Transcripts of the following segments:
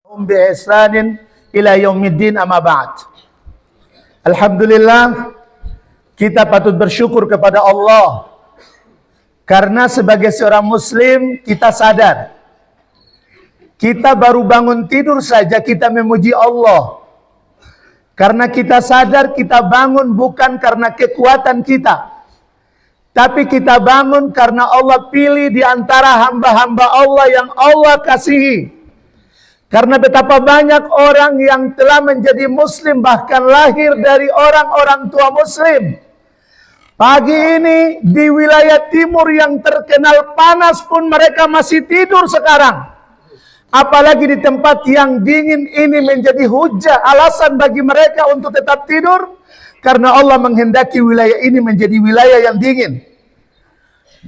bi ihsanin ila yaumiddin amma ba'd. Alhamdulillah, kita patut bersyukur kepada Allah karena sebagai seorang muslim kita sadar kita baru bangun tidur saja kita memuji Allah. Karena kita sadar kita bangun bukan karena kekuatan kita, tapi kita bangun karena Allah pilih di antara hamba-hamba Allah yang Allah kasihi. Karena betapa banyak orang yang telah menjadi muslim, bahkan lahir dari orang-orang tua muslim. Pagi ini di wilayah timur yang terkenal panas pun mereka masih tidur sekarang. Apalagi di tempat yang dingin ini menjadi hujah, alasan bagi mereka untuk tetap tidur. Karena Allah menghendaki wilayah ini menjadi wilayah yang dingin.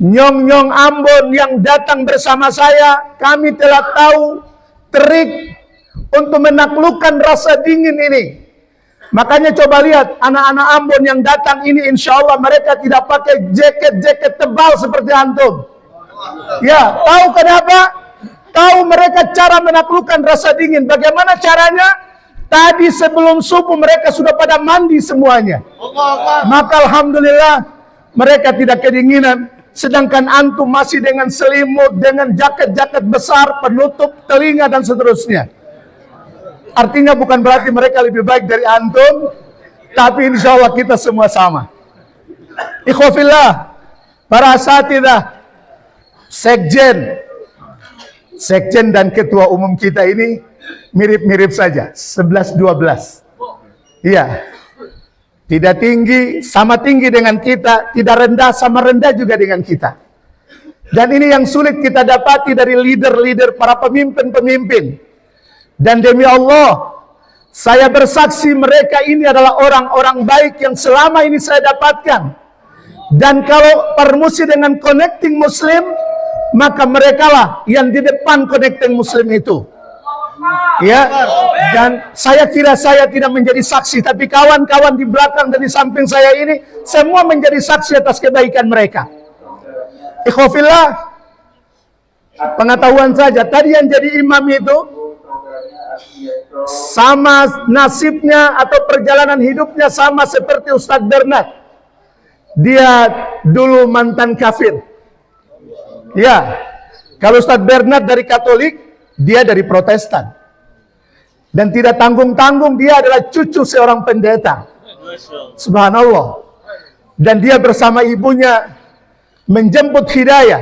Nyong-nyong Ambon yang datang bersama saya, kami telah tahu trik untuk menaklukkan rasa dingin ini. Makanya coba lihat anak-anak Ambon yang datang ini, insya Allah mereka tidak pakai jaket-jaket tebal seperti antum. Ya, tahu kenapa? Tahu mereka cara menaklukkan rasa dingin. Bagaimana caranya? Tadi sebelum subuh mereka sudah pada mandi semuanya. Maka alhamdulillah mereka tidak kedinginan. Sedangkan antum masih dengan selimut, dengan jaket-jaket besar, penutup telinga dan seterusnya. Artinya bukan berarti mereka lebih baik dari antum, tapi insya Allah kita semua sama. Ikhwafillah, para asatidzah, sekjen dan ketua umum kita ini mirip-mirip saja, 11-12. Iya. Tidak tinggi, sama tinggi dengan kita. Tidak rendah, sama rendah juga dengan kita. Dan ini yang sulit kita dapati dari leader-leader, para pemimpin-pemimpin. Dan demi Allah, saya bersaksi mereka ini adalah orang-orang baik yang selama ini saya dapatkan. Dan kalau permusi dengan connecting muslim, maka merekalah yang di depan connecting muslim itu. Ya, dan saya kira saya tidak menjadi saksi, tapi kawan-kawan di belakang dan di samping saya ini semua menjadi saksi atas kebaikan mereka. Ikhwafillah, pengetahuan saja, tadi yang jadi imam itu sama nasibnya atau perjalanan hidupnya sama seperti Ustadz Bernard. Dia dulu mantan kafir. Ya, kalau Ustadz Bernard dari Katolik, dia dari Protestan. Dan tidak tanggung-tanggung dia adalah cucu seorang pendeta. Subhanallah. Dan dia bersama ibunya menjemput hidayah.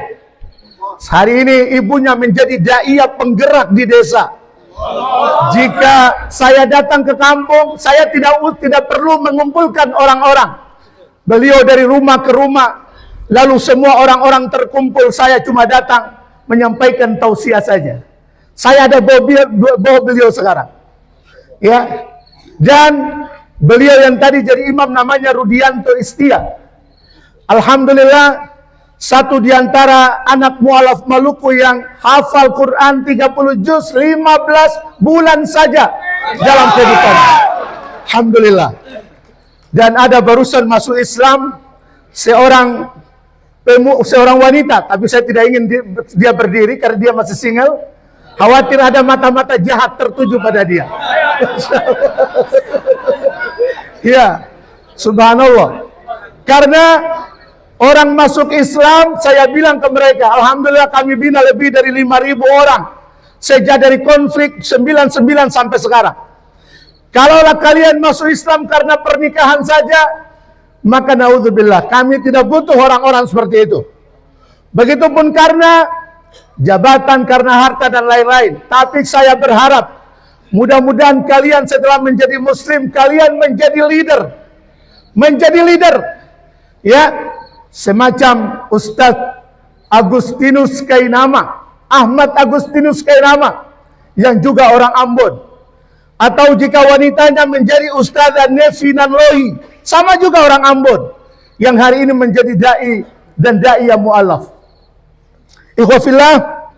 Hari ini ibunya menjadi daiyah penggerak di desa. Jika saya datang ke kampung, saya tidak perlu mengumpulkan orang-orang. Beliau dari rumah ke rumah, lalu semua orang-orang terkumpul, saya cuma datang menyampaikan tausiah saja. Saya ada bawa beliau sekarang. Ya. Dan beliau yang tadi jadi imam namanya Rudianto Istia. Alhamdulillah, satu di antara anak mualaf Maluku yang hafal Quran 30 juz 15 bulan saja dalam kehidupan. Alhamdulillah. Dan ada barusan masuk Islam seorang wanita, tapi saya tidak ingin dia berdiri karena dia masih single. Khawatir ada mata-mata jahat tertuju pada dia. Ya, subhanallah. Karena orang masuk Islam, saya bilang ke mereka, alhamdulillah kami bina lebih dari 5.000 orang sejak dari konflik 99 sampai sekarang. Kalaulah kalian masuk Islam karena pernikahan saja, maka naudzubillah, kami tidak butuh orang-orang seperti itu. Begitupun karena jabatan, karena harta dan lain-lain. Tapi saya berharap mudah-mudahan kalian setelah menjadi muslim, kalian menjadi leader. Menjadi leader. Ya, semacam Ustadz Agustinus Kainama, Ahmad Agustinus Kainama, yang juga orang Ambon. Atau jika wanitanya menjadi Ustadzah Nevi Nanlohi, sama juga orang Ambon, yang hari ini menjadi da'i dan da'iyah mu'alaf. Ikhwafillah,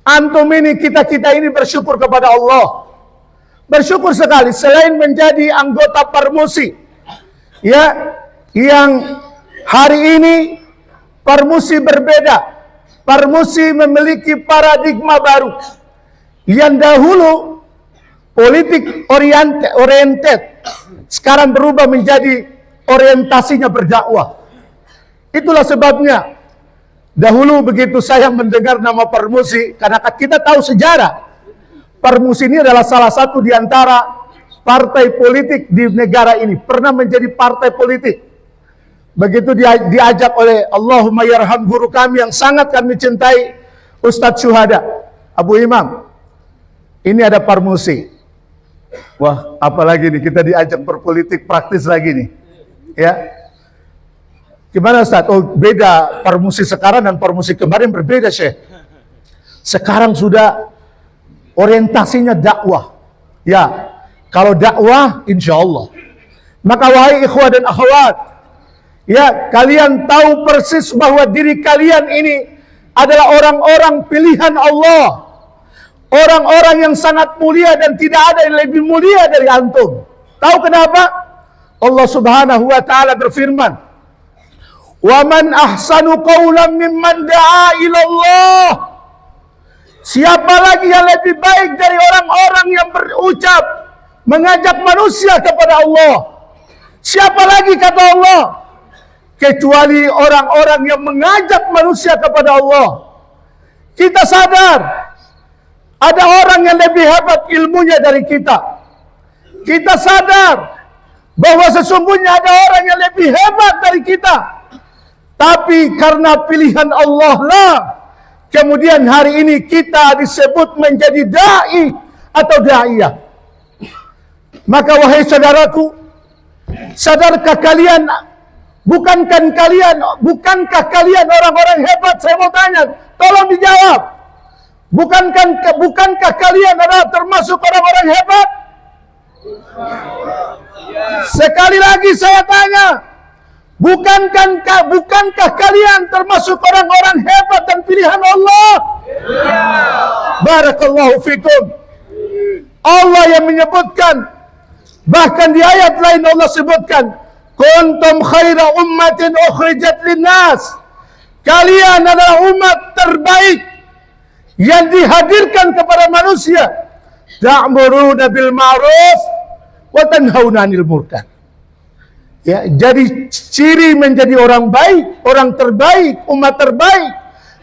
antum ini, kita ini bersyukur kepada Allah. Bersyukur sekali, selain menjadi anggota Permusi, ya, yang hari ini Permusi berbeda. Permusi memiliki paradigma baru. Yang dahulu politik oriented, sekarang berubah menjadi orientasinya berdakwah. Itulah sebabnya dahulu begitu saya mendengar nama Parmusi, karena kita tahu sejarah. Parmusi ini adalah salah satu di antara partai politik di negara ini, pernah menjadi partai politik. Begitu diajak oleh Allahumma yarham guru kami yang sangat kami cintai, Ustadz Syuhada, Abu Imam. Ini ada Parmusi. Wah, apalagi nih kita diajak berpolitik praktis lagi nih. Ya. Gimana Ustadz? Oh, beda Parmusi sekarang dan Parmusi kemarin berbeda, Syekh. Sekarang sudah orientasinya dakwah. Ya, kalau dakwah insya Allah. Maka wahai ikhwah dan akhwat, ya, kalian tahu persis bahwa diri kalian ini adalah orang-orang pilihan Allah. Orang-orang yang sangat mulia dan tidak ada yang lebih mulia dari antum. Tahu kenapa? Allah Subhanahu wa taala berfirman, "Wa man ahsanu qawlan mimman da'a ila Allah." Siapa lagi yang lebih baik dari orang-orang yang berucap mengajak manusia kepada Allah? Siapa lagi kata Allah? Kecuali orang-orang yang mengajak manusia kepada Allah. Kita sadar ada orang yang lebih hebat ilmunya dari kita. Kita sadar bahwa sesungguhnya ada orang yang lebih hebat dari kita. Tapi karena pilihan Allah lah, kemudian hari ini kita disebut menjadi da'i atau da'iyah. Maka wahai saudaraku, sadarkah kalian, bukankah kalian orang-orang hebat? Saya mau tanya, tolong dijawab. Bukankah kalian adalah termasuk orang-orang hebat? Sekali lagi saya tanya, bukankah kalian termasuk orang-orang hebat dan pilihan Allah? Barakallahu fikum. Allah yang menyebutkan, bahkan di ayat lain Allah sebutkan, kuntum khaira ummatin ukhrijat linnas. Kalian adalah umat terbaik yang dihadirkan kepada manusia. Ta'muruna bil ma'ruf wa tanhauna 'anil munkar. Ya, jadi ciri menjadi orang baik, orang terbaik, umat terbaik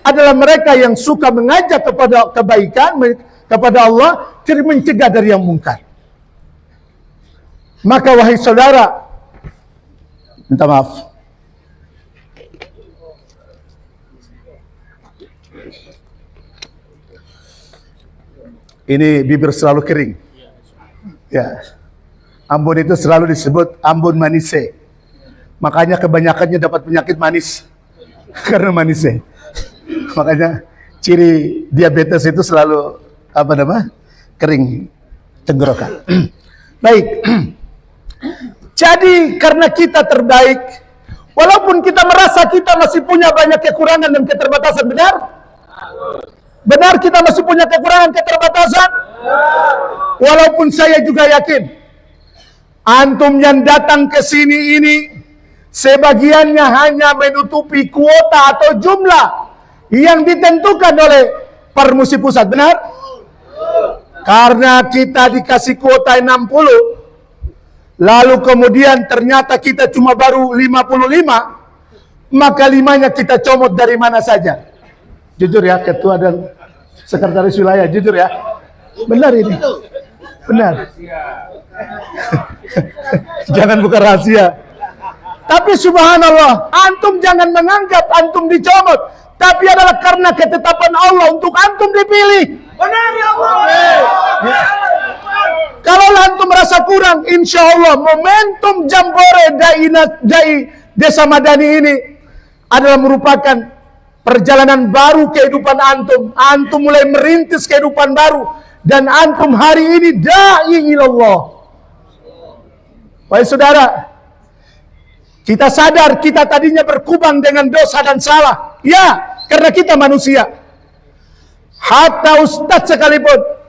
adalah mereka yang suka mengajak kepada kebaikan, kepada Allah, jadi mencegah dari yang mungkar. Maka wahai saudara, minta maaf. Ini bibir selalu kering. Ya. Ambon itu selalu disebut Ambon manise. Makanya kebanyakannya dapat penyakit manis. Karena manise. Makanya ciri diabetes itu selalu kering tenggorokan. Baik. Jadi karena kita terbaik, walaupun kita merasa kita masih punya banyak kekurangan dan keterbatasan, benar? Benar kita masih punya kekurangan, keterbatasan? Walaupun saya juga yakin antum yang datang ke sini ini sebagiannya hanya menutupi kuota atau jumlah yang ditentukan oleh Parmusi Pusat, benar? Karena kita dikasih kuota 60, lalu kemudian ternyata kita cuma baru 55, maka 5-nya kita comot dari mana saja. Jujur ya, ketua dan sekretaris wilayah, jujur ya. Benar ini. Benar. Jangan buka rahasia. Tapi subhanallah, antum jangan menganggap antum dicomot, tapi adalah karena ketetapan Allah untuk antum dipilih. Benar ya Allah. Ya. Kalau antum merasa kurang, insya Allah momentum Jambore Dai Desa Madani ini adalah merupakan perjalanan baru kehidupan antum. Antum mulai merintis kehidupan baru. Dan antum hari ini da'i ilallah. Wahai saudara, kita sadar kita tadinya berkubang dengan dosa dan salah. Ya, karena kita manusia. Hatta Ustadz sekalipun.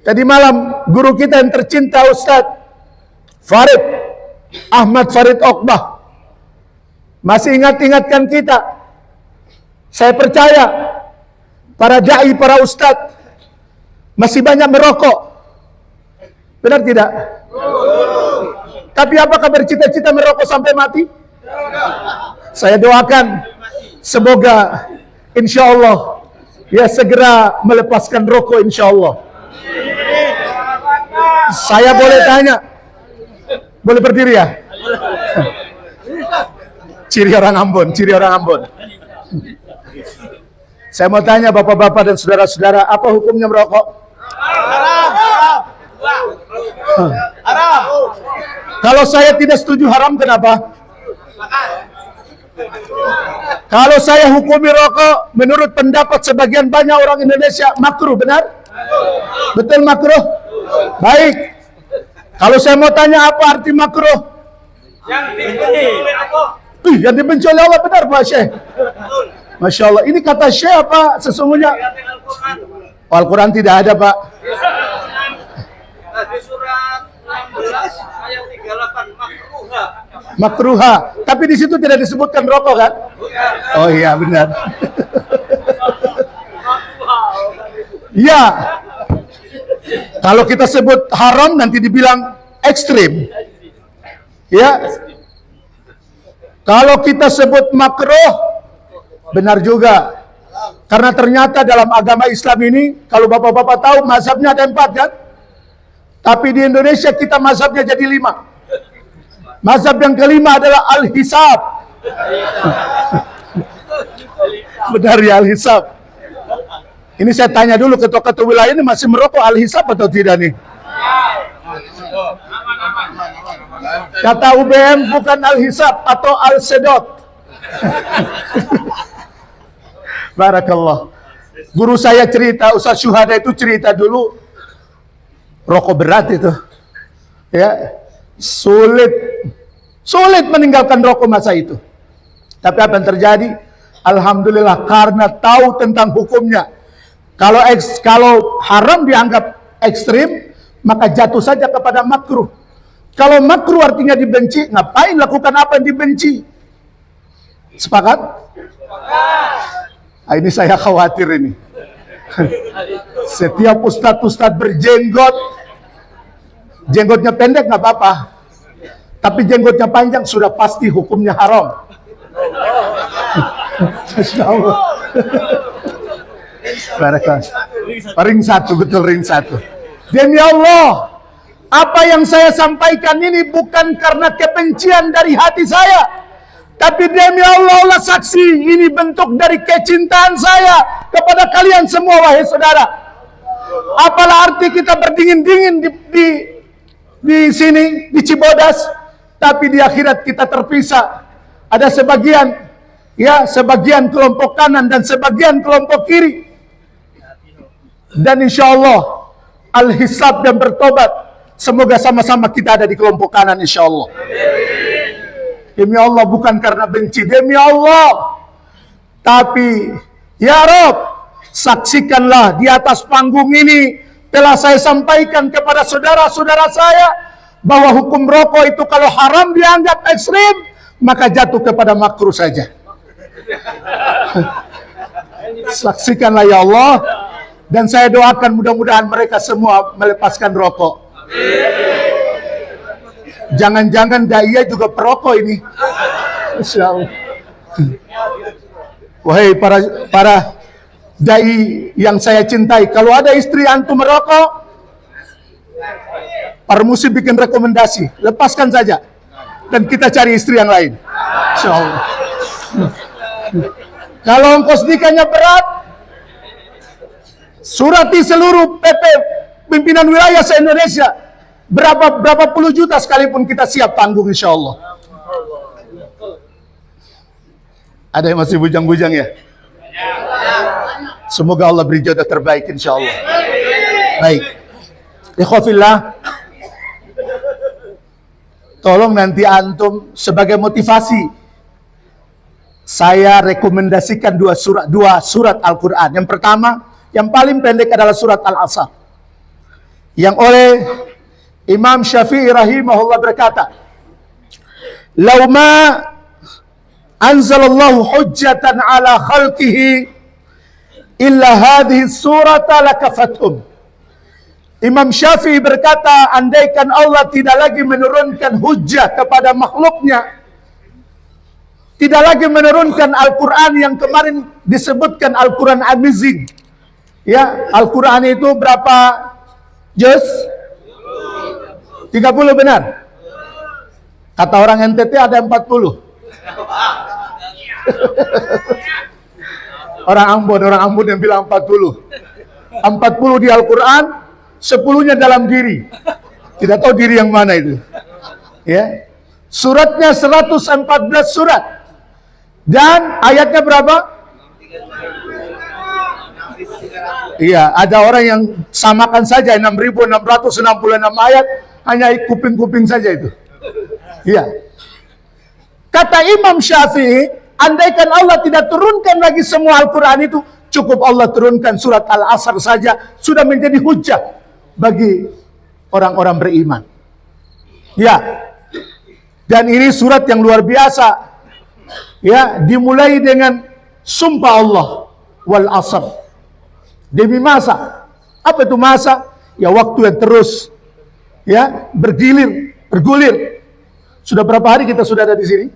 Tadi malam guru kita yang tercinta Ustadz Ahmad Farid Okbah masih ingatkan kita. Saya percaya para dai, para ustadz masih banyak merokok. Benar tidak? Tapi apakah bercita-cita merokok sampai mati? Saya doakan semoga insya Allah ya segera melepaskan rokok insya Allah. Saya boleh tanya? Boleh berdiri ya? Ciri orang Ambon, ciri orang Ambon. Saya mau tanya bapak-bapak dan saudara-saudara, apa hukumnya merokok? Haram. Kalau saya tidak setuju haram, kenapa? Kalau saya hukumi rokok, menurut pendapat sebagian banyak orang Indonesia, makruh, benar? Betul makruh? Baik. Kalau saya mau tanya apa arti makruh? Yang dibenci oleh Allah. Yang dibenci oleh Allah, benar Pak Syekh? Masya Allah. Ini kata Syekh apa sesungguhnya? Al-Quran tidak ada Pak. Di surat 16 ayat 38 makruha. Makruha. Tapi di situ tidak disebutkan rokok kan? Oh iya benar. Ya. Kalau kita sebut haram nanti dibilang ekstrim. Ya. Kalau kita sebut makruh benar juga. Karena ternyata dalam agama Islam ini, kalau bapak-bapak tahu mazhabnya ada 4 kan? Tapi di Indonesia kita mazhabnya jadi 5. Mazhab yang kelima adalah Al-Hisab. Benar ya Al-Hisab. Ini saya tanya dulu ketua-ketua wilayah ini masih merokok Al-Hisab atau tidak nih? Kata UBM bukan Al-Hisab atau Al-Sedot. Barakallah. Guru saya cerita, Ustaz Syuhada itu cerita dulu, rokok berat itu. Ya, sulit meninggalkan rokok masa itu. Tapi apa yang terjadi? Alhamdulillah karena tahu tentang hukumnya. Kalau haram dianggap ekstrim, maka jatuh saja kepada makruh. Kalau makruh artinya dibenci, ngapain lakukan apa yang dibenci? Sepakat? Nah, ini saya khawatir ini. Setiap ustadz berjenggot, jenggotnya pendek nggak apa-apa, tapi jenggotnya panjang sudah pasti hukumnya haram. Masya Allah. Ring satu, betul ring satu. Demi Allah, apa yang saya sampaikan ini bukan karena kebencian dari hati saya, tapi demi Allah, Allah saksi, ini bentuk dari kecintaan saya kepada kalian semua, wahai saudara. Apalah arti kita berdingin-dingin di sini, di Cibodas, tapi di akhirat kita terpisah. Ada sebagian kelompok kanan dan sebagian kelompok kiri. Dan insya Allah Al-Hisab dan bertobat, semoga sama-sama kita ada di kelompok kanan insya Allah. Demi Allah, bukan karena benci, demi Allah. Tapi ya Rob, saksikanlah di atas panggung ini telah saya sampaikan kepada saudara-saudara saya bahwa hukum rokok itu kalau haram dianggap ekstrim, maka jatuh kepada makruh saja. Saksikanlah ya Allah. Dan saya doakan mudah-mudahan mereka semua melepaskan rokok. Jangan-jangan dai juga perokok ini. Masya Allah. Wahai para dai yang saya cintai, kalau ada istri antum merokok, Parmusi bikin rekomendasi, lepaskan saja. Dan kita cari istri yang lain. Insya Allah. Kalau ongkos nikahnya berat, surati seluruh PP pimpinan wilayah se-Indonesia, berapa puluh juta sekalipun kita siap tanggung insya Allah. Ada yang masih bujang-bujang ya? Semoga Allah beri jodoh terbaik insya Allah. Baik, ikhwafillah, tolong nanti antum sebagai motivasi, saya rekomendasikan dua surat Al-Quran. Yang pertama, yang paling pendek adalah surat Al-Asr, yang oleh Imam Syafi'i rahimahullah berkata, "Law ma anzalallahu hujjatan ala khalqihi illa hadhihi surata lakafathum." Imam Syafi'i berkata, andaikan Allah tidak lagi menurunkan hujjah kepada makhluknya, tidak lagi menurunkan Al-Quran yang kemarin disebutkan Al-Quran Amazing. Ya, Al-Quran itu berapa juz? 30 benar? Kata orang NTT ada 40. Orang Ambon yang bilang 40. 40 di Al-Quran, 10-nya dalam diri. Tidak tahu diri yang mana itu. Ya. Suratnya 114 surat. Dan ayatnya berapa? Iya, ada orang yang samakan saja 6.666 ayat, hanya kuping-kuping saja itu. Iya. Kata Imam Syafi'i, andaikan Allah tidak turunkan lagi semua Al-Quran itu, cukup Allah turunkan surat Al-Asr saja, sudah menjadi hujjah bagi orang-orang beriman. Ya. Dan ini surat yang luar biasa. Ya, dimulai dengan sumpah Allah wal asr. Demi masa. Apa itu masa? Ya waktu yang terus ya bergulir. Sudah berapa hari kita sudah ada di sini?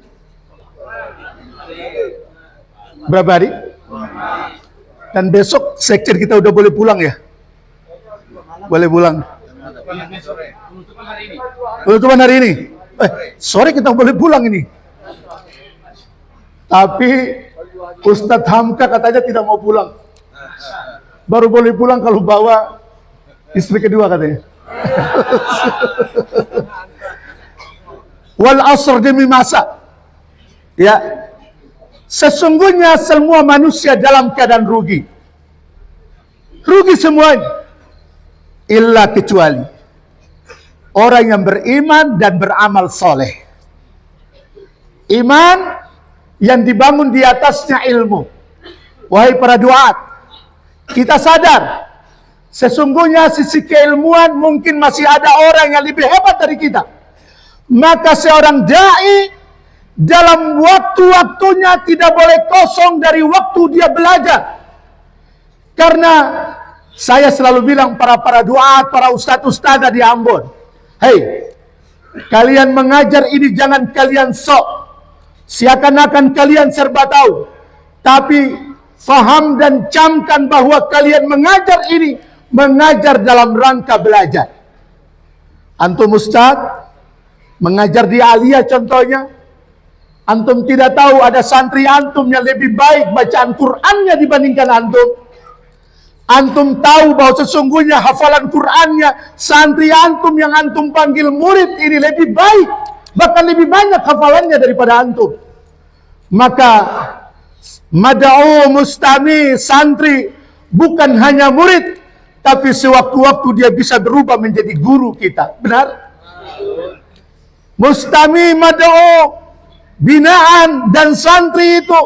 Berapa hari? Dan besok sekjen kita udah boleh pulang ya? Boleh pulang. Penutupan hari ini. Sore kita boleh pulang ini. Tapi Ustadz Hamka katanya tidak mau pulang. Baru boleh pulang kalau bawa istri kedua katanya. Wal asr, demi masa. Ya. Sesungguhnya semua manusia dalam keadaan rugi. Rugi semuanya. Illa kecuali orang yang beriman dan beramal soleh. Iman yang dibangun di atasnya ilmu. Wahai para duat, kita sadar sesungguhnya sisi keilmuan mungkin masih ada orang yang lebih hebat dari kita. Maka seorang dai dalam waktu-waktunya tidak boleh kosong dari waktu dia belajar. Karena saya selalu bilang para duat, para ustadz-ustadzah di Ambon, hei, kalian mengajar ini jangan kalian sok seakan-akan kalian serba tahu, tapi faham dan camkan bahwa kalian mengajar ini mengajar dalam rangka belajar. Antum ustadz mengajar di Aliyah contohnya, antum tidak tahu ada santri antum yang lebih baik bacaan Qur'annya dibandingkan antum. Antum tahu bahwa sesungguhnya hafalan Qur'annya santri antum yang antum panggil murid ini lebih baik, bahkan lebih banyak hafalannya daripada antum. Maka mad'u mustami, santri bukan hanya murid, tapi sewaktu-waktu dia bisa berubah menjadi guru kita. Benar? Mustami, mad'u, binaan dan santri itu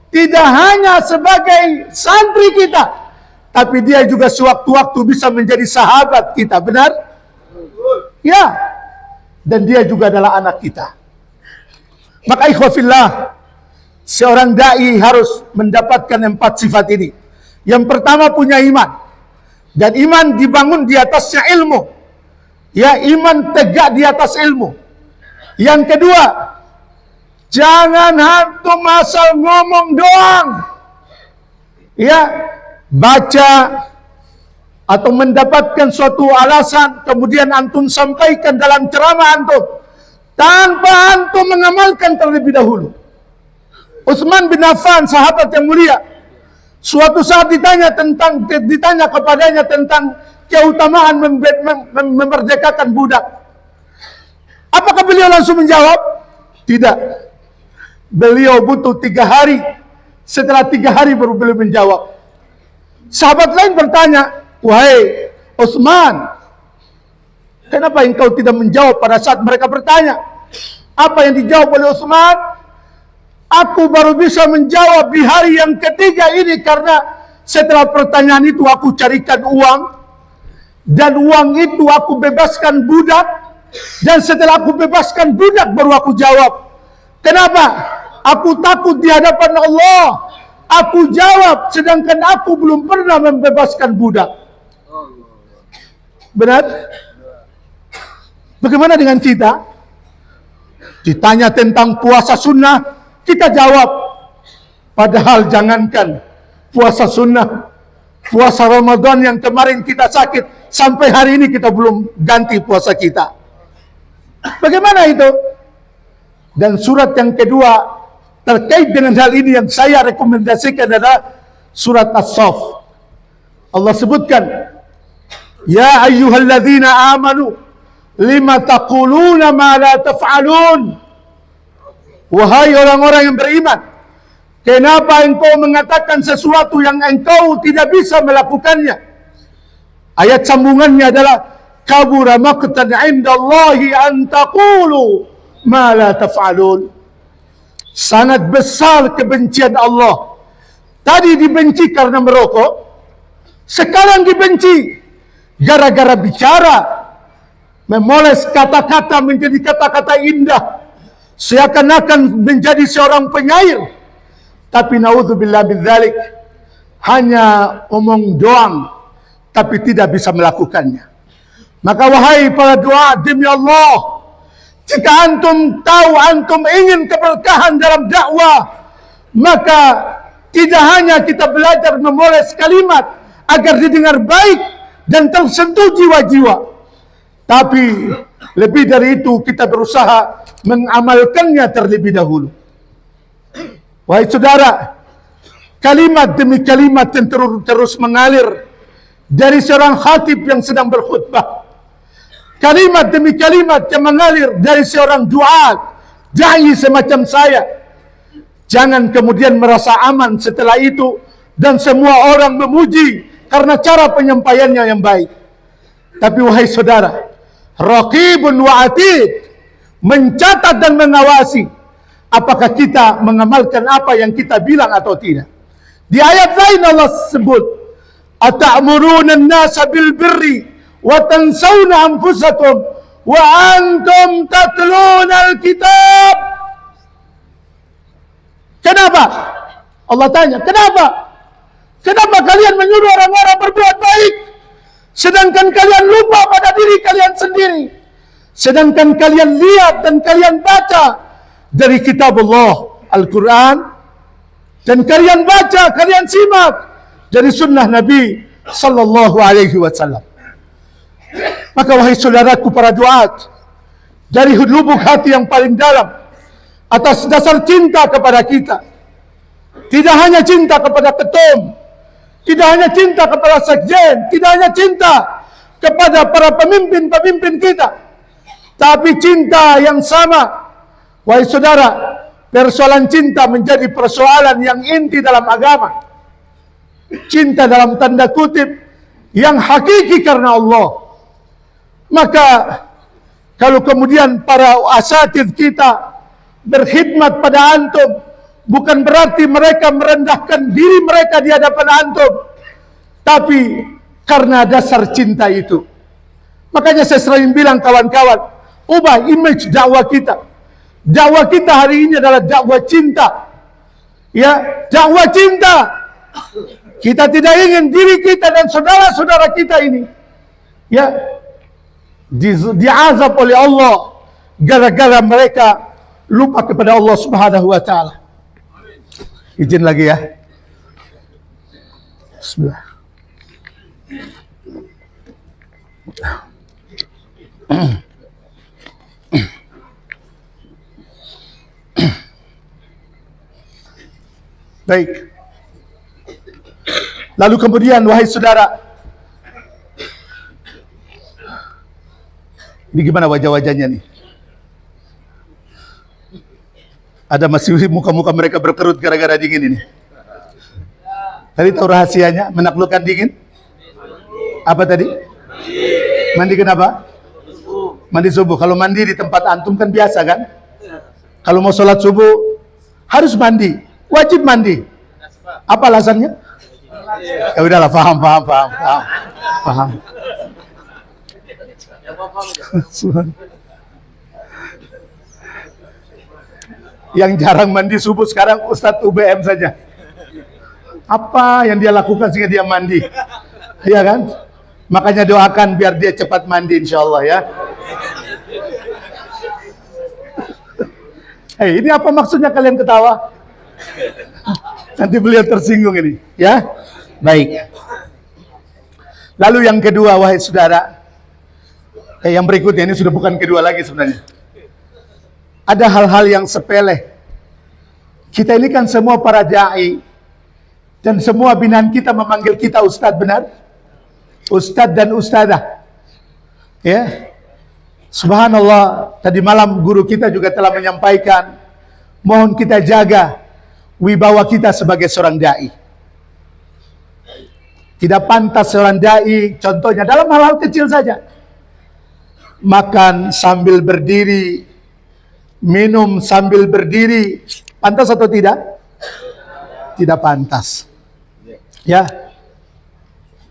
tidak hanya sebagai santri kita, tapi dia juga sewaktu-waktu bisa menjadi sahabat kita. Benar? Ya. Dan dia juga adalah anak kita. Maka ikhwafillah, seorang da'i harus mendapatkan 4 sifat ini. Yang pertama punya iman. Dan iman dibangun di atasnya ilmu. Ya, iman tegak di atas ilmu. Yang kedua, jangan antum asal ngomong doang. Ya, baca atau mendapatkan suatu alasan kemudian antum sampaikan dalam ceramah antum tanpa antum mengamalkan terlebih dahulu. Utsman bin Affan, sahabat yang mulia, suatu saat ditanya kepadanya tentang keutamaan memerdekakan budak. Apakah beliau langsung menjawab? Tidak. Beliau butuh 3 hari. Setelah 3 hari baru beliau menjawab. Sahabat lain bertanya, wahai Utsman, kenapa engkau tidak menjawab pada saat mereka bertanya? Apa yang dijawab oleh Utsman? Aku baru bisa menjawab di hari yang ketiga ini karena setelah pertanyaan itu aku carikan uang, dan uang itu aku bebaskan budak, dan setelah aku bebaskan budak baru aku jawab. Kenapa? Aku takut di hadapan Allah. Aku jawab sedangkan aku belum pernah membebaskan budak. Benar? Bagaimana dengan kita? Ditanya tentang puasa sunnah, kita jawab. Padahal jangankan puasa sunnah, puasa Ramadan yang kemarin kita sakit, sampai hari ini kita belum ganti puasa kita. Bagaimana itu? Dan surat yang kedua terkait dengan hal ini yang saya rekomendasikan adalah surat As-Saff. Allah sebutkan, ya ayyuhalladzina amanu lima taquluna ma la taf'alun. Wahai orang-orang yang beriman, kenapa engkau mengatakan sesuatu yang engkau tidak bisa melakukannya? Ayat sambungannya adalah kabura maqtan 'indallahi an taqulu ma la taf'alun. Sangat besar kebencian Allah. Tadi dibenci karena merokok, sekarang dibenci gara-gara bicara, memoles kata-kata menjadi kata-kata indah, seakan-akan menjadi seorang penyair. Tapi naudzubillah min dzalik, hanya omong doang, tapi tidak bisa melakukannya. Maka wahai para doa, demi Allah, jika antum tahu antum ingin keberkahan dalam dakwah, maka tidak hanya kita belajar memoles kalimat agar didengar baik dan tersentuh jiwa-jiwa, tapi lebih dari itu kita berusaha mengamalkannya terlebih dahulu. Wahai saudara, kalimat demi kalimat yang terus mengalir dari seorang khatib yang sedang berkhutbah, kalimat demi kalimat yang mengalir dari seorang duat, dai semacam saya. Jangan kemudian merasa aman setelah itu dan semua orang memuji karena cara penyampaiannya yang baik. Tapi wahai saudara, raqibun wa atid, mencatat dan mengawasi apakah kita mengamalkan apa yang kita bilang atau tidak. Di ayat lain Allah sebut, ata'muruna an-nasa bil birri wa tansawna anfusakum wa antum tatluna al-kitab. Kenapa? Allah tanya, kenapa? Kenapa kalian menyuruh orang-orang berbuat baik, sedangkan kalian lupa pada diri kalian sendiri? Sedangkan kalian lihat dan kalian baca dari kitab Allah, Al-Quran, dan kalian baca, kalian simak dari sunnah Nabi Sallallahu Alaihi Wasallam. Maka wahai saudaraku para duat, dari lubuk hati yang paling dalam, atas dasar cinta kepada kita, tidak hanya cinta kepada ketum, tidak hanya cinta kepada sekjen, tidak hanya cinta kepada para pemimpin-pemimpin kita, tapi cinta yang sama. Wahai saudara, persoalan cinta menjadi persoalan yang inti dalam agama. Cinta dalam tanda kutip yang hakiki karena Allah. Maka kalau kemudian para asatidz kita berkhidmat pada antum, bukan berarti mereka merendahkan diri mereka di hadapan antum, tapi karena dasar cinta itu. Makanya saya sering bilang kawan-kawan, ubah image dakwah kita. Dakwah kita hari ini adalah dakwah cinta. Ya, dakwah cinta. Kita tidak ingin diri kita dan saudara-saudara kita ini, ya, diazab oleh Allah gara-gara mereka lupa kepada Allah Subhanahu wa taala. Izin lagi ya. Bismillah. Baik. Lalu kemudian wahai saudara, ini gimana wajah-wajahnya nih? Ada masih muka-muka mereka berkerut gara-gara dingin ini. Tadi tahu rahasianya menaklukkan dingin? Apa tadi? Mandi kenapa? Mandi subuh. Kalau mandi di tempat antum kan biasa kan? Kalau mau sholat subuh harus mandi, wajib mandi. Apa alasannya? Ya udahlah, paham. Yang jarang mandi subuh sekarang Ustadz UBM saja. Apa yang dia lakukan sehingga dia mandi? Iya kan? Makanya doakan biar dia cepat mandi insyaallah ya. Hei, ini apa maksudnya kalian ketawa? Nanti beliau tersinggung ini, ya. Baik. Lalu yang kedua, wahai saudara, yang berikutnya ini sudah bukan kedua lagi sebenarnya. Ada hal-hal yang sepele. Kita ini kan semua para dai dan semua binaan kita memanggil kita ustadz, benar? Ustadz dan ustadzah. Ya. Subhanallah, tadi malam guru kita juga telah menyampaikan, mohon kita jaga wibawa kita sebagai seorang dai. Tidak pantas seorang dai, contohnya dalam hal-hal kecil saja. Makan sambil berdiri, minum sambil berdiri, pantas atau tidak? Tidak pantas. Ya.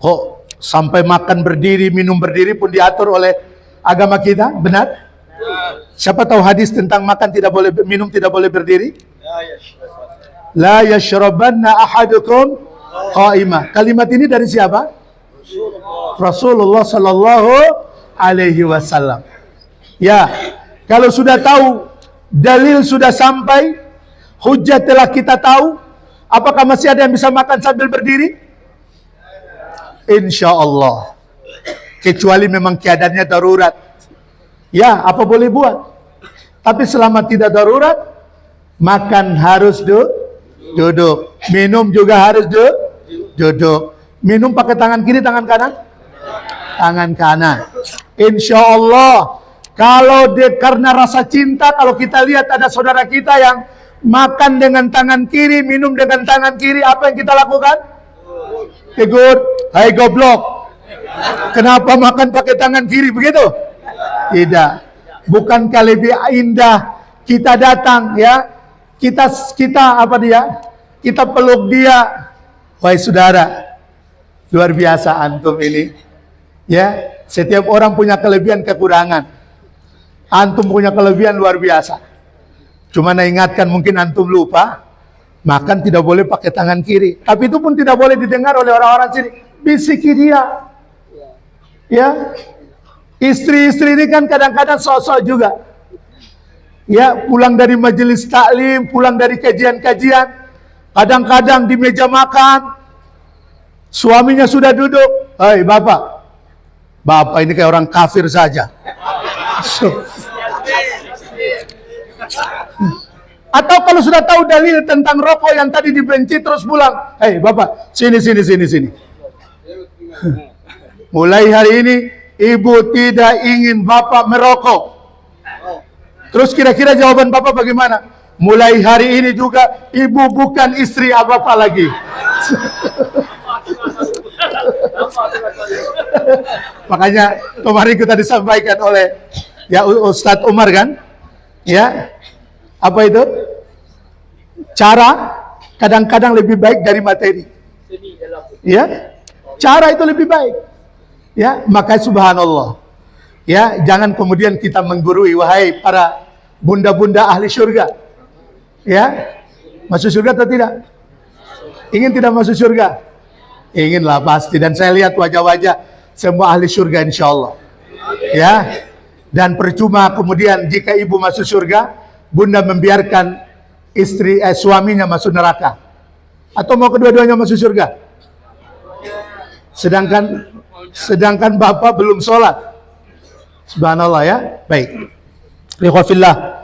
Kok sampai makan berdiri, minum berdiri pun diatur oleh agama kita, benar? Siapa tahu hadis tentang makan tidak boleh, minum tidak boleh berdiri? La yashrabanna ahadukum qa'imah. Kalimat ini dari siapa? Rasulullah sallallahu alaihi wasallam. Ya, kalau sudah tahu, dalil sudah sampai, hujjah telah kita tahu, apakah masih ada yang bisa makan sambil berdiri? Insya Allah. Kecuali memang keadaannya darurat. Ya, apa boleh buat. Tapi selama tidak darurat, makan harus duduk. Minum juga harus duduk. Minum pakai tangan kiri, tangan kanan? Tangan kanan. Insya Allah, kalau karena rasa cinta, kalau kita lihat ada saudara kita yang makan dengan tangan kiri, minum dengan tangan kiri, apa yang kita lakukan? Tegur, hai goblok. Kenapa makan pakai tangan kiri begitu? Tidak. Bukankah lebih indah kita datang ya? Kita apa dia? Kita peluk dia. Wahai saudara, luar biasa antum ini. Ya, setiap orang punya kelebihan kekurangan. Antum punya kelebihan luar biasa. Cuma ingatkan mungkin antum lupa, makan tidak boleh pakai tangan kiri. Tapi itu pun tidak boleh didengar oleh orang-orang sini. Bisiki dia. Ya, istri-istri ini kan kadang-kadang sok-sok juga. Ya, pulang dari majelis taklim, pulang dari kajian-kajian, kadang-kadang di meja makan, suaminya sudah duduk. Hai bapak, bapak ini kayak orang kafir saja. Atau kalau sudah tahu dalil tentang rokok yang tadi dibenci terus pulang, hei bapak, sini. Mulai hari ini ibu tidak ingin bapak merokok. Terus kira-kira jawaban bapak bagaimana? Mulai hari ini juga ibu bukan istri bapak lagi. Makanya kemarin kita disampaikan oleh ya Ustadz Umar kan, ya apa itu? Cara kadang-kadang lebih baik dari materi. Ya, cara itu lebih baik. Ya, maka subhanallah. Ya, jangan kemudian kita menggurui wahai para bunda-bunda ahli surga. Ya, masuk surga atau tidak? Ingin tidak masuk surga? Inginlah pasti. Dan saya lihat wajah-wajah semua ahli surga insyaallah. Ya, dan percuma kemudian jika ibu masuk surga, bunda membiarkan suaminya masuk neraka. Atau mau kedua-duanya masuk surga? Sedangkan bapak belum sholat. Subhanallah ya. Baik. Ikhwafillah.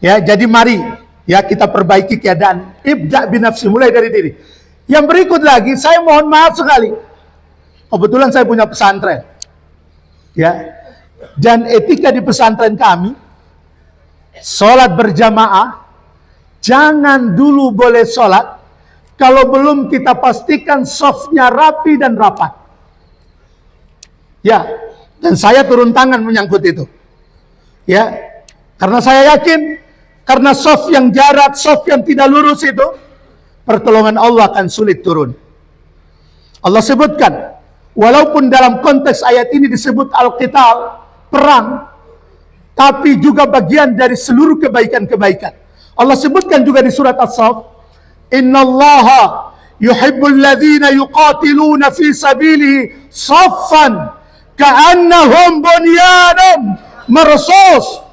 Ya, jadi mari ya kita perbaiki keadaan. Ibda binafsi, mulai dari diri. Yang berikut lagi, saya mohon maaf sekali. Kebetulan saya punya pesantren. Ya. Dan etika di pesantren kami, sholat berjamaah, jangan dulu boleh sholat kalau belum kita pastikan softnya rapi dan rapat. Ya, dan saya turun tangan menyangkut itu. Ya, karena saya yakin, karena soft yang jarak, soft yang tidak lurus itu, pertolongan Allah akan sulit turun. Allah sebutkan, walaupun dalam konteks ayat ini disebut al-qital, perang, tapi juga bagian dari seluruh kebaikan-kebaikan. Allah sebutkan juga di surat As-Saff, innallaha yuhibbul ladzina yuqatiluna fi sabilihi saffan ka'annahum bunyanun marsus.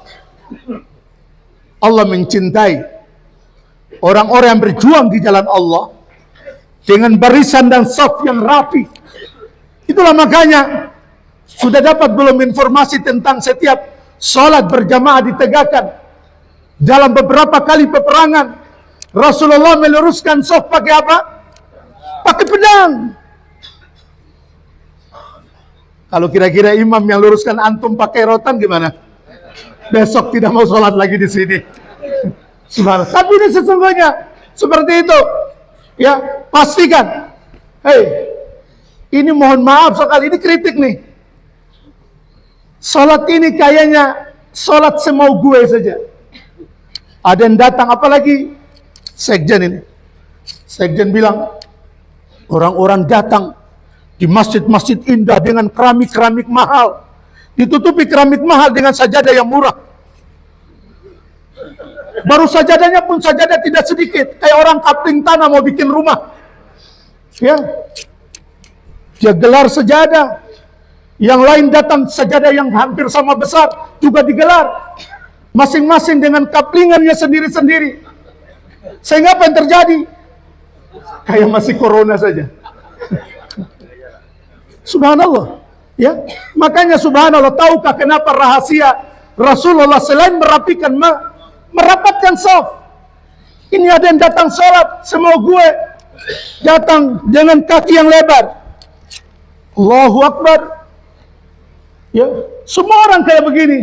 Allah mencintai orang-orang yang berjuang di jalan Allah dengan barisan dan saf yang rapi. Itulah makanya sudah dapat belum informasi tentang setiap salat berjamaah ditegakkan. Dalam beberapa kali peperangan Rasulullah meluruskan saf pakai apa? Pakai pedang. Kalau kira-kira imam yang luruskan antum pakai rotan gimana? Besok tidak mau sholat lagi di sini. Subhanallah. Tapi ini sesungguhnya seperti itu. Ya, pastikan. Hei, ini mohon maaf sekali, ini kritik nih. Sholat ini kayaknya sholat semau gue saja. Ada yang datang, apalagi sekjen ini. Sekjen bilang, orang-orang datang di masjid-masjid indah dengan keramik-keramik mahal. Ditutupi keramik mahal dengan sajadah yang murah. Baru sajadahnya pun sajadah tidak sedikit. Kayak orang kapling tanah mau bikin rumah. Ya, dia gelar sajadah. Yang lain datang sajadah yang hampir sama besar juga digelar. Masing-masing dengan kaplingannya sendiri-sendiri. Sehingga apa yang terjadi? Kayak masih corona saja. Subhanallah. Ya, makanya subhanallah, tahukah kenapa rahasia Rasulullah selain merapikan merapatkan saf? Ini ada yang datang sholat, semua gue datang dengan kaki yang lebar. Allahu Akbar. Ya, semua orang kayak begini.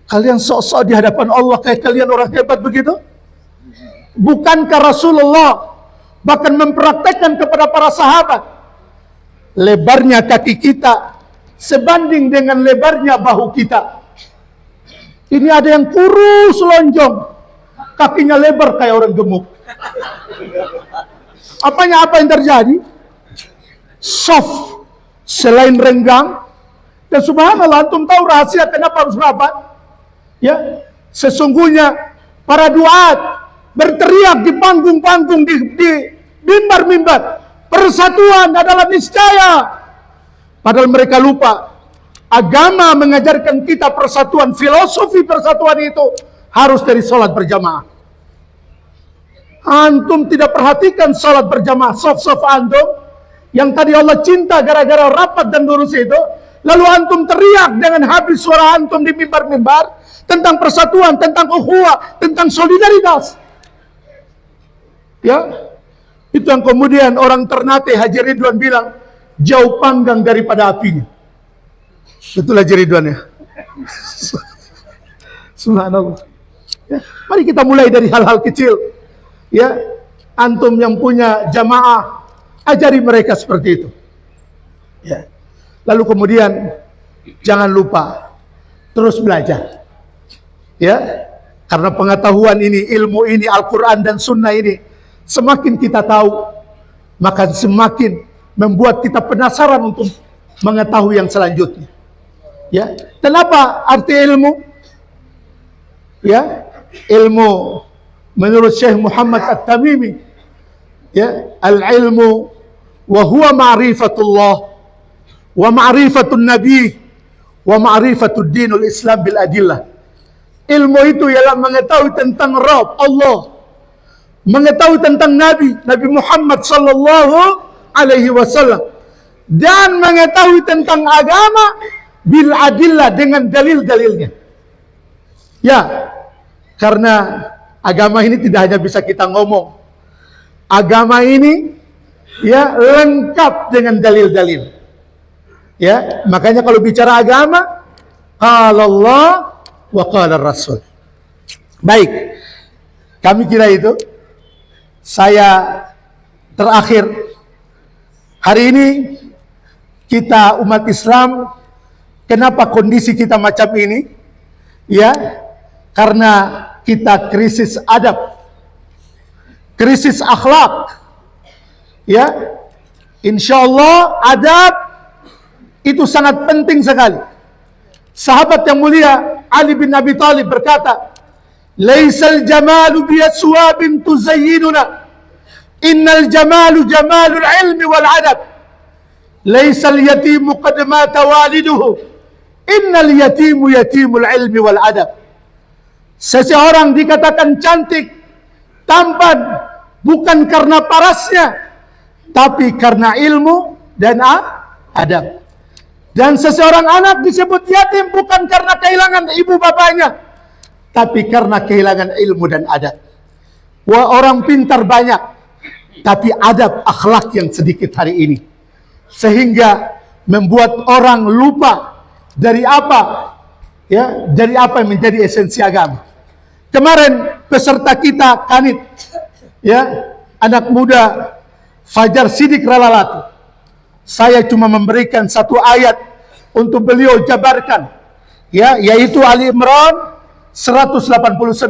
Kalian sok-sok di hadapan Allah kayak kalian orang hebat begitu? Bukankah Rasulullah bahkan mempraktekkan kepada para sahabat, lebarnya kaki kita sebanding dengan lebarnya bahu kita. Ini ada yang kurus lonjong, kakinya lebar kayak orang gemuk. Apa yang terjadi? Soft selain renggang. Dan subhanallah, antum tahu rahasia kenapa harus rapat? Ya, sesungguhnya para duat berteriak di panggung-panggung, di mimbar-mimbar, persatuan adalah niscaya. Padahal mereka lupa, agama mengajarkan kita persatuan. Filosofi persatuan itu harus dari sholat berjamaah. Antum tidak perhatikan sholat berjamaah, sof-sof antum yang tadi Allah cinta gara-gara rapat dan lurus itu, lalu antum teriak dengan habis suara antum di mimbar-mimbar tentang persatuan, tentang ukhuwah, tentang solidaritas. Ya, itu yang kemudian orang Ternate Haji Ridwan bilang, jauh panggang daripada apinya. Betul Haji Ridwan ya? Subhanallah. Ya, mari kita mulai dari hal-hal kecil. Ya, antum yang punya jamaah, ajari mereka seperti itu. Ya. Lalu kemudian jangan lupa terus belajar. Ya, karena pengetahuan ini, ilmu ini, Al-Quran dan Sunnah ini, semakin kita tahu, maka semakin membuat kita penasaran untuk mengetahui yang selanjutnya. Ya, kenapa arti ilmu? Ya, ilmu menurut Syekh Muhammad At-Tamimi, ya, al-ilmu wa huwa ma'rifatullah wa ma'rifatun nabi wa ma'rifatud dinul Islam bil adillah. Ilmu itu ialah mengetahui tentang Rabb Allah, mengetahui tentang Nabi Muhammad sallallahu alaihi wasallam, dan mengetahui tentang agama bil adillah, dengan dalil-dalilnya. Ya, karena agama ini tidak hanya bisa kita ngomong. Agama ini ya lengkap dengan dalil-dalil. Ya, makanya kalau bicara agama, qala Allah wa qala Rasul. Baik, kami kira itu. Saya terakhir, hari ini kita umat Islam, kenapa kondisi kita macam ini? Ya, karena kita krisis adab, krisis akhlak. Ya, insya Allah adab itu sangat penting sekali. Sahabat yang mulia Ali bin Abi Thalib berkata, "Laisal jamalu bi aswabin tuzayyinuna, Innal jamalu jamalul ilmi wal adab. Laisal yatimu qad mata waliduhu. Innal yatimu yatimul ilmi wal adab. Seseorang dikatakan cantik, tampan, bukan karena parasnya, tapi karena ilmu dan adab. Dan seseorang anak disebut yatim bukan karena kehilangan ibu bapaknya, tapi karena kehilangan ilmu dan adab. Wah, orang pintar banyak, tapi adab akhlak yang sedikit hari ini, sehingga membuat orang lupa dari apa, ya, dari apa yang menjadi esensi agama. Kemarin peserta kita Kanit, ya, anak muda Fajar Sidik Ralalati. Saya cuma memberikan satu ayat untuk beliau jabarkan, ya, yaitu Ali Imran 189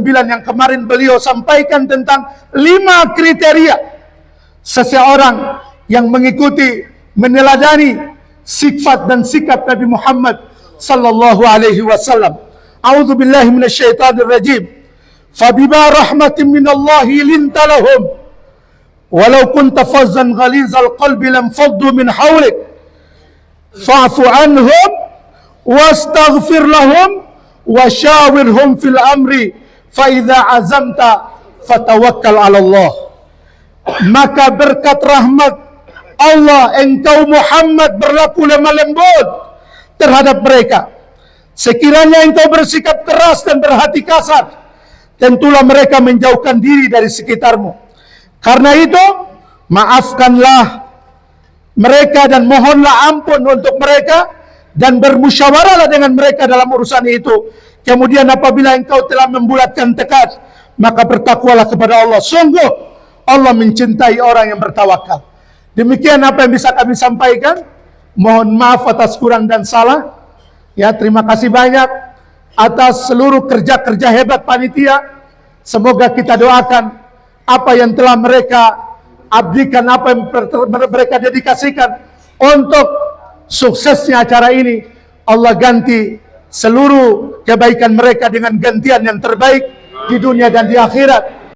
yang kemarin beliau sampaikan tentang 5 kriteria seseorang yang mengikuti, meneladani sifat dan sikap Nabi Muhammad sallallahu alaihi wasallam. A'udzubillahi minasyaitonir rajim. Fabima rahmatin minallahi linta lahum walau kunta fazzan ghalizal qalbi lam faddu min hawlik fa'fu anhum wastaghfir lahum washawirhum fil amri fa idza azamta fatawakkal 'ala Allah. Maka berkat rahmat Allah engkau Muhammad berlaku lemah lembut terhadap mereka. Sekiranya engkau bersikap keras dan berhati kasar, tentulah mereka menjauhkan diri dari sekitarmu. Karena itu, maafkanlah mereka dan mohonlah ampun untuk mereka dan bermusyawarahlah dengan mereka dalam urusan itu. Kemudian apabila engkau telah membulatkan tekad, maka bertakwalah kepada Allah. Sungguh Allah mencintai orang yang bertawakal. Demikian apa yang bisa kami sampaikan. Mohon maaf atas kurang dan salah. Ya, terima kasih banyak atas seluruh kerja-kerja hebat panitia. Semoga kita doakan apa yang telah mereka abdikan, apa yang mereka dedikasikan untuk suksesnya acara ini. Allah ganti seluruh kebaikan mereka dengan gantian yang terbaik di dunia dan di akhirat.